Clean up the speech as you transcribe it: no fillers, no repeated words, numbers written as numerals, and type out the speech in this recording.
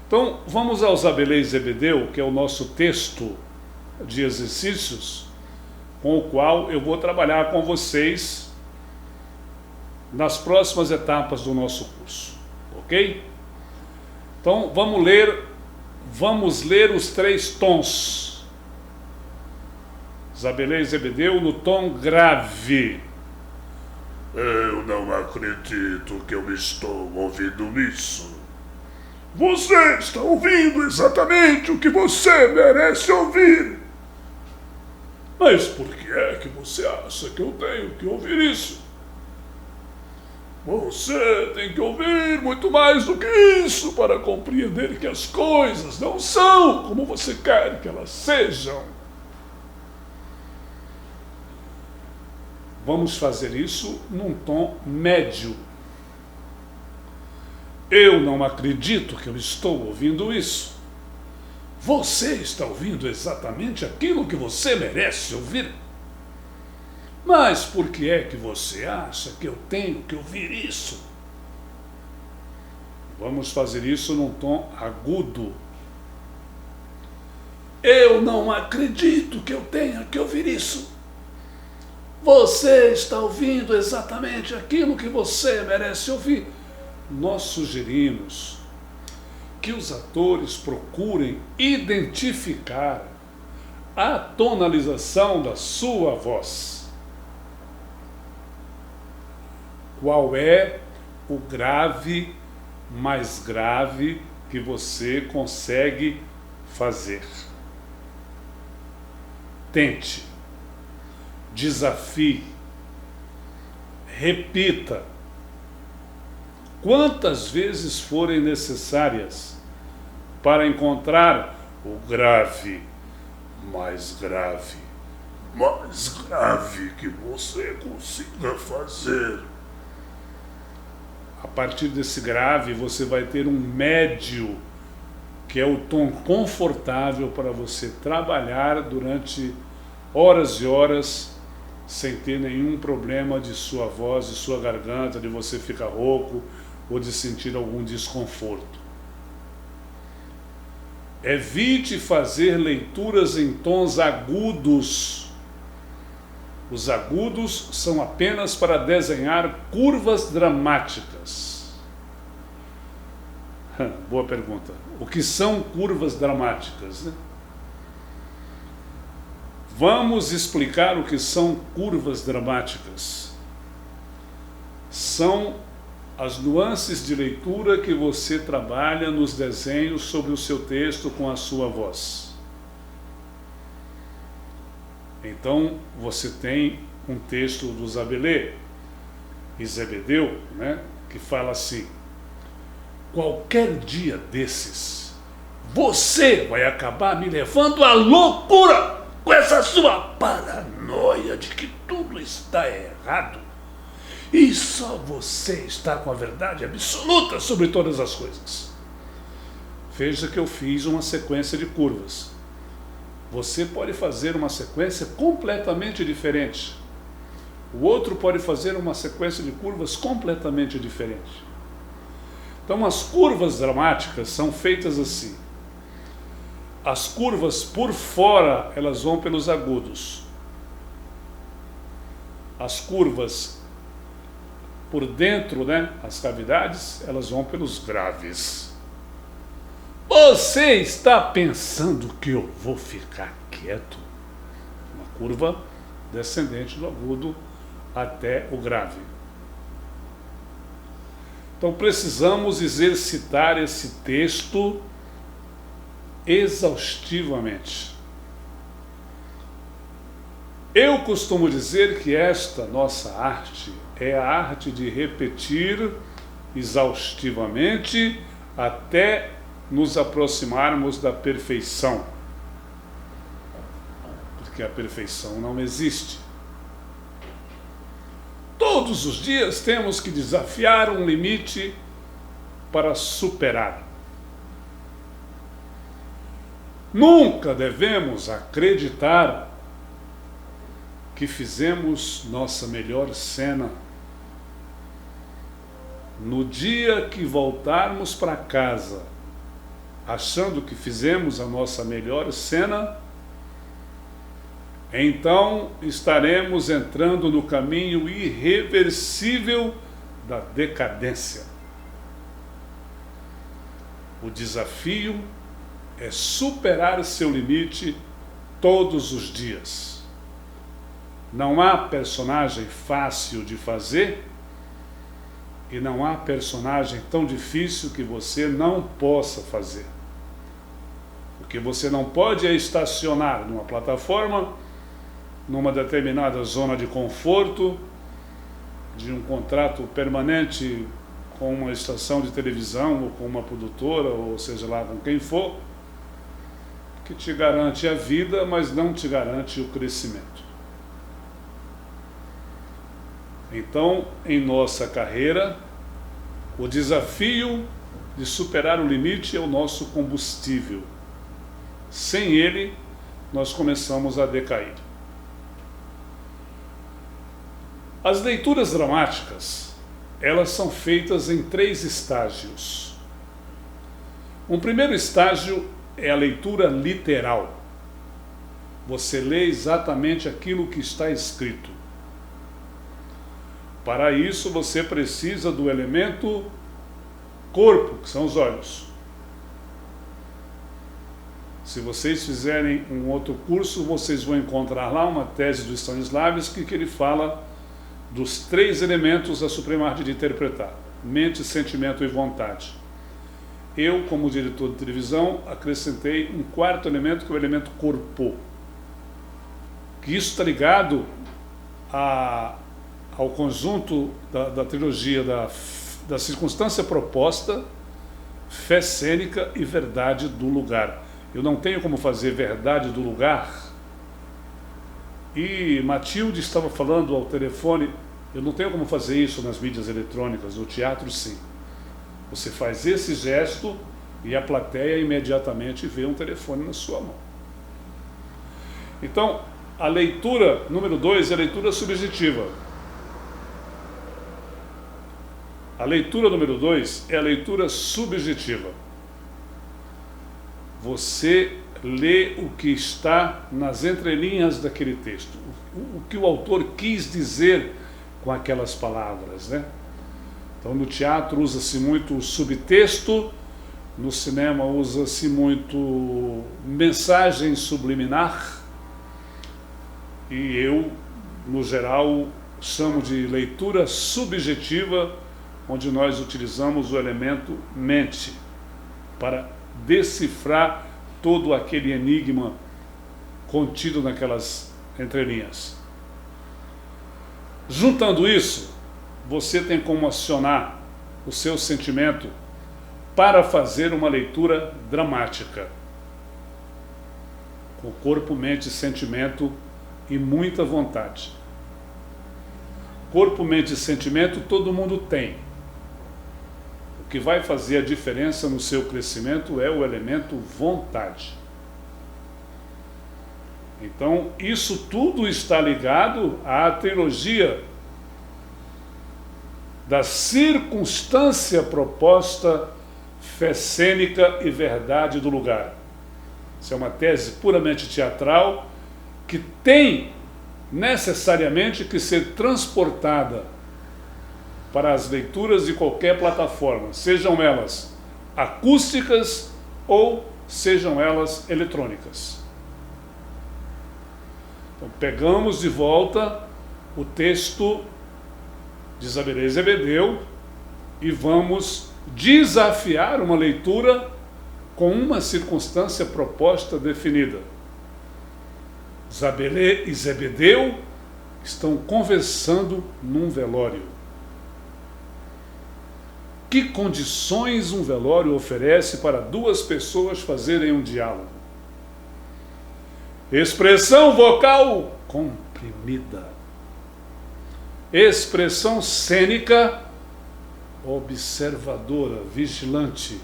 Então, vamos ao Zabelê e Zebedeu, que é o nosso texto de exercícios, com o qual eu vou trabalhar com vocês nas próximas etapas do nosso curso, ok? Então, vamos ler os 3 tons. Zabelê e Zebedeu no tom grave. Eu não acredito que eu estou ouvindo isso. Você está ouvindo exatamente o que você merece ouvir. Mas por que é que você acha que eu tenho que ouvir isso? Você tem que ouvir muito mais do que isso para compreender que as coisas não são como você quer que elas sejam. Vamos fazer isso num tom médio. Eu não acredito que eu estou ouvindo isso. Você está ouvindo exatamente aquilo que você merece ouvir. Mas por que é que você acha que eu tenho que ouvir isso? Vamos fazer isso num tom agudo. Eu não acredito que eu tenha que ouvir isso. Você está ouvindo exatamente aquilo que você merece ouvir. Nós sugerimos que os atores procurem identificar a tonalização da sua voz. Qual é o grave mais grave que você consegue fazer? Tente, desafie, repita. Quantas vezes forem necessárias para encontrar o grave mais grave que você consiga fazer. A partir desse grave, você vai ter um médio, que é o tom confortável para você trabalhar durante horas e horas, sem ter nenhum problema de sua voz, de sua garganta, de você ficar rouco ou de sentir algum desconforto. Evite fazer leituras em tons agudos. Os agudos são apenas para desenhar curvas dramáticas. Boa pergunta. O que são curvas dramáticas, né? Vamos explicar o que são curvas dramáticas. São as nuances de leitura que você trabalha nos desenhos sobre o seu texto com a sua voz. Então, você tem um texto do Zabelê e Zebedeu, né, que fala assim: qualquer dia desses, você vai acabar me levando à loucura com essa sua paranoia de que tudo está errado. E só você está com a verdade absoluta sobre todas as coisas. Veja que eu fiz uma sequência de curvas. Você pode fazer uma sequência completamente diferente. O outro pode fazer uma sequência de curvas completamente diferente. Então, as curvas dramáticas são feitas assim. As curvas por fora, elas vão pelos agudos. As curvas por dentro, né, as cavidades, elas vão pelos graves. Você está pensando que eu vou ficar quieto? Uma curva descendente do agudo até o grave. Então precisamos exercitar esse texto exaustivamente. Eu costumo dizer que esta nossa arte é a arte de repetir exaustivamente até nos aproximarmos da perfeição. Porque a perfeição não existe. Todos os dias temos que desafiar um limite para superar. Nunca devemos acreditar que fizemos nossa melhor cena. No dia que voltarmos para casa, achando que fizemos a nossa melhor cena, então estaremos entrando no caminho irreversível da decadência. O desafio é superar seu limite todos os dias. Não há personagem fácil de fazer e não há personagem tão difícil que você não possa fazer. O que você não pode é estacionar numa plataforma, numa determinada zona de conforto, de um contrato permanente com uma estação de televisão ou com uma produtora, ou seja lá com quem for, que te garante a vida, mas não te garante o crescimento. Então, em nossa carreira, o desafio de superar o limite é o nosso combustível. Sem ele, nós começamos a decair. As leituras dramáticas, elas são feitas em 3 estágios. Um primeiro estágio é a leitura literal. Você lê exatamente aquilo que está escrito. Para isso, você precisa do elemento corpo, que são os olhos. Se vocês fizerem um outro curso, vocês vão encontrar lá uma tese do Stanislavski que ele fala dos 3 elementos da suprema arte de interpretar: mente, sentimento e vontade. Eu, como diretor de televisão, acrescentei um 4º elemento, que é o elemento corpo. Que isso está ligado ao conjunto da trilogia da circunstância proposta, fé cênica e verdade do lugar. Eu não tenho como fazer verdade do lugar. E Matilde estava falando ao telefone, eu não tenho como fazer isso nas mídias eletrônicas, no teatro sim. Você faz esse gesto e a plateia imediatamente vê um telefone na sua mão. Então, a leitura número 2 é a leitura subjetiva. A leitura número 2 é a leitura subjetiva. Você lê o que está nas entrelinhas daquele texto, o que o autor quis dizer com aquelas palavras, né? Então, no teatro usa-se muito o subtexto, no cinema usa-se muito mensagem subliminar, e eu, no geral, chamo de leitura subjetiva, onde nós utilizamos o elemento mente para decifrar todo aquele enigma contido naquelas entrelinhas. Juntando isso, você tem como acionar o seu sentimento para fazer uma leitura dramática, com corpo, mente, sentimento e muita vontade. Corpo, mente e sentimento todo mundo tem. O que vai fazer a diferença no seu crescimento é o elemento vontade. Então, isso tudo está ligado à trilogia da circunstância proposta, fé cênica e verdade do lugar. Isso é uma tese puramente teatral que tem necessariamente que ser transportada para as leituras de qualquer plataforma, sejam elas acústicas ou sejam elas eletrônicas. Então, pegamos de volta o texto de Zabelê e Zebedeu e vamos desafiar uma leitura com uma circunstância proposta definida. Zabelê e Zebedeu estão conversando num velório. Que condições um velório oferece para 2 pessoas fazerem um diálogo? Expressão vocal comprimida. Expressão cênica observadora, vigilante.